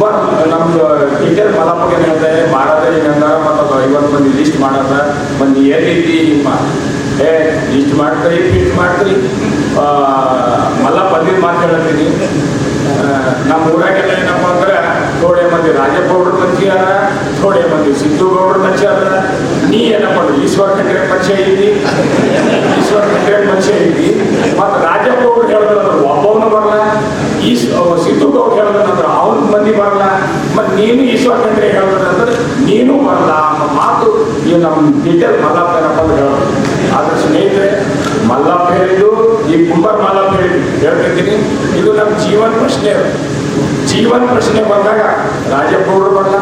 ಸುಮಾರು ನಮ್ದು ಟೀಚರ್ ಮಲಪ್ಪಗೆ ಏನಂತೆ ಮಾಡೋದೇ ಏನಂದ ಮತ್ತು 50 ಮಂದಿ ಲಿಸ್ಟ್ ಮಾಡೋದ ಮಂದಿ ಎಲ್ಲಿ ಲಿಸ್ಟ್ ಮಾಡ್ತೀರಿ ಫಿಟ್ ಮಾಡ್ತೀರಿ. ಮಲ್ಲಪ್ಪ ಬಂದಿದ್ದು ಮಾತು ಹೇಳ್ತೀನಿ. ನಮ್ಮ ಊರಾಗೆಲ್ಲ ಏನಪ್ಪ ಅಂದ್ರೆ ಥೋಡೆ ಮಂದಿ ರಾಜಪ್ಪಗೌಡ್ರ ಮನುಷ್ಯಾರ, ಥೋಡೆ ಮಂದಿ ಸಿದ್ದು ಗೌಡ್ರ ಮನುಷ್ಯಾರ. ನೀ ಏನಪ್ಪ ಈಶ್ವರ ಖಂಡ್ರೆ ಮನುಷ್ಯ ಐತಿ, ಈಶ್ವರ ಖಂಡ್ರೆ ಮನುಷ್ಯ ಐತಿ. ಮತ್ತು ರಾಜಪ್ಪಗೌಡ್ರು ಹೇಳಿದ್ರೆ ಒಬ್ಬವನು ಬರಲ್ಲ, ಸಿದ್ದು ಗೌಡ್ರು ಹೇಳಿದ್ರೆ ಅವ್ನ ಮಂದಿ ಬರಲ್ಲ, ಮತ್ತು ನೀನು ಈಶ್ವರ ಖಂಡ್ರೆ ಹೇಳಿದ್ರೆ ನೀನು ಬರಲ್ಲ ಅನ್ನೋ ಮಾತು ಈ ನಮ್ಮ ಟೀಚರ್ ಮಲ್ಲಪ್ಪ ಏನಪ್ಪ ಅಂತ ಹೇಳೋದು. ಆದ್ರೆ ಸ್ನೇಹಿತರೆ, ಮಲ್ಲಪ್ಪ ಹೇಳಿದ್ದು ಈ ಕುಂಬಾರ್ ಮಲ್ಲಪ್ಪ ಹೇಳ್ತಿದ್ದೀನಿ, ಇದು ನಮ್ಮ ಜೀವನ ಪ್ರಶ್ನೆ. ಜೀವನ ಪ್ರಶ್ನೆ ಬಂದಾಗ ರಾಜಪ್ಪಗೌಡರು ಬರಲ್ಲ,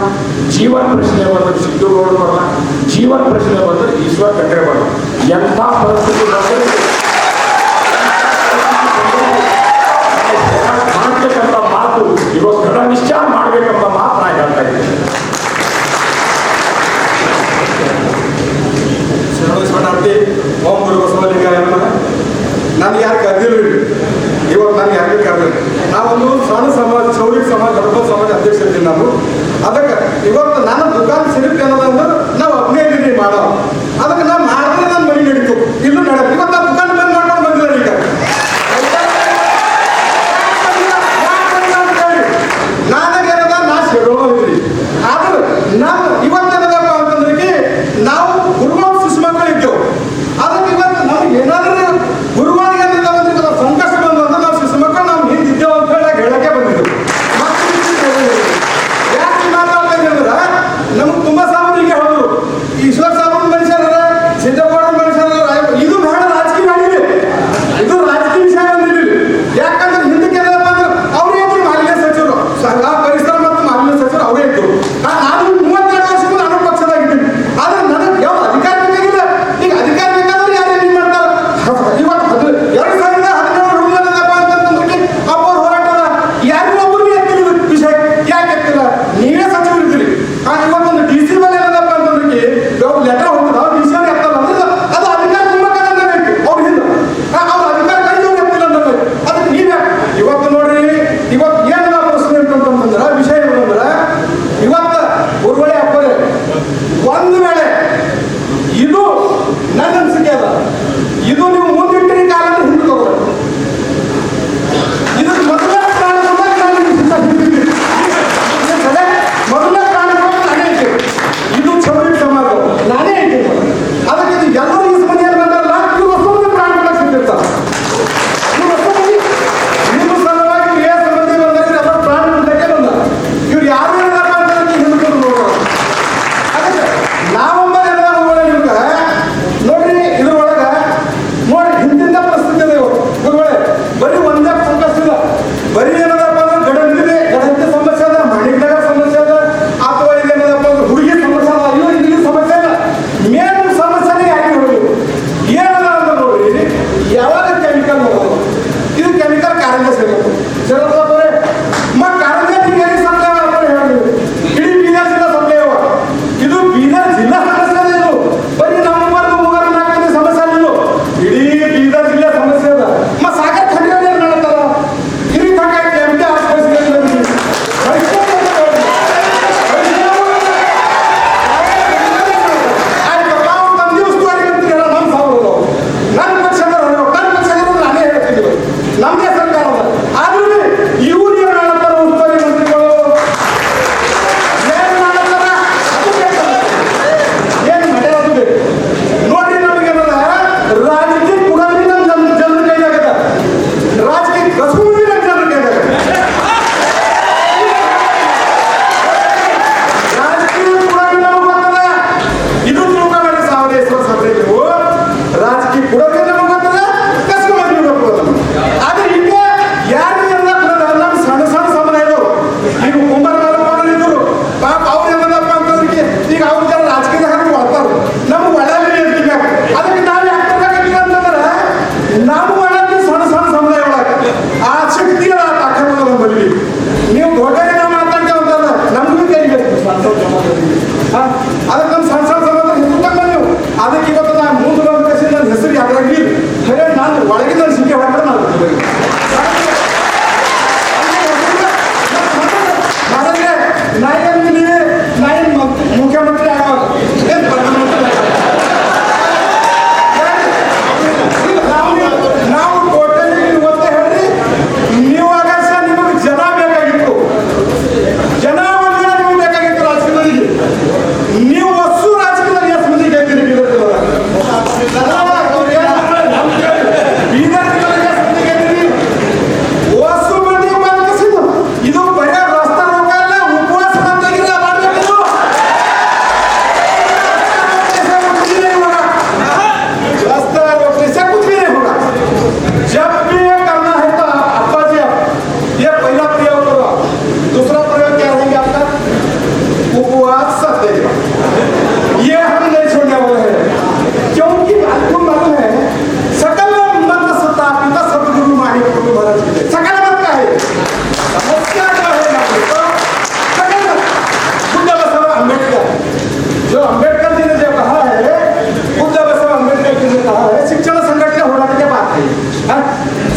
ಜೀವನ ಪ್ರಶ್ನೆ ಬಂದ್ರೆ ಸಿದ್ದು ಗೌಡರು ಬರಲ್ಲ, ಜೀವನ ಪ್ರಶ್ನೆ ಬಂದ್ರೆ ಈಶ್ವರ ಖಂಡ್ರೆ ಬರಲ್ಲ. ಎಂಥ ಪರಿಸ್ಥಿತಿ ಬಂದರೆ ಮಾಡ್ಬೇಕಂತ ಮಾತು ಇವತ್ತು ದೃಢ ನಿಶ್ಚಯ ಮಾಡ್ಬೇಕಂತ ಮಾತು ನಾ ಹೇಳ್ತಾ ಇದ್ದೀನಿ. ಶರಣಾರ್ಥಿ ಓಂ ಗುರು ಬಸವಲಿಂಗಾಯ ನಮಃ. ನಾನು ಯಾರು ಕರೆದಿಲ್ಲ, ಇವತ್ತು ನಾನು ಯಾರು ಕರೆದಿಲ್ಲ. ನಾವೊಂದು ಸಣ್ಣ ಸಮಾಜ, ಚೌರಿಕ ಸಮಾಜ, ದೊಡ್ಡ ಸಮಾಜ ಅಧ್ಯಕ್ಷರಿದ್ದೀನಿ ನಾನು. ಅದಕ್ಕೆ ಇವತ್ತು ನಾನು ದುಕಾನ್ ಸಿರಿಪ್ ಅನ್ನೋದಂದ್ರೆ ನಾವು ಅಭಿನಯ ಮಾಡೋ, ಅದಕ್ಕೆ ನಾವು ಮಾಡಿದ್ರೆ ನನ್ನ ಮನೆ ನಡೀತು, ಇಲ್ಲೂ ನಡೆಯುತ್ತೆ. ಇವತ್ತು ನಾನು ದುಕಾನ್ ಬಂದ್ ಮಾಡ್ಕೊಂಡು ಬಂದಿಲ್ಲ. ಈಗ ನಾನಾಗೇನದ ನಾ ಸೇರೋದ್ರಿ. ಆದ್ರೆ ನಾವು ಇವತ್ತೇನದಪ್ಪ ಅಂತಂದ್ರೆ ನಾವು ಗುರುಗಳು ಶಿಶುಮಕ್ಕಳು ಇದ್ದೇವೆ. ಅದಕ್ಕೆ ಇವತ್ತು ನಮ್ಗೆ ಏನಾದ್ರೂ ಗುರುಗಳಿಗೆ ಬಂದಿದ್ದು ಸಂಕಷ್ಟ ಬಂದಂದ್ರೆ ನಾವು ಶಿಶುಮಕ್ಕಳು ನಾವು ಹಿಂದಿದ್ದೇವೆ ಅಂತ ಹೇಳಕ್ಕೆ ಬಂದಿದ್ದೆವು. ಯಾಕೆ ಮಾತಾಡ್ತಾ ಇದ್ರೆ ನಮ್ಗೆ ತುಂಬಾ ಸಾಮಾನ್ಯರಿಗೆ ಹೇಳಿದ್ರು, ಈಶ್ವರ ಸಾಮಾನ್ಯ ಮನುಷ್ಯರ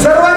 ಸರ್ವ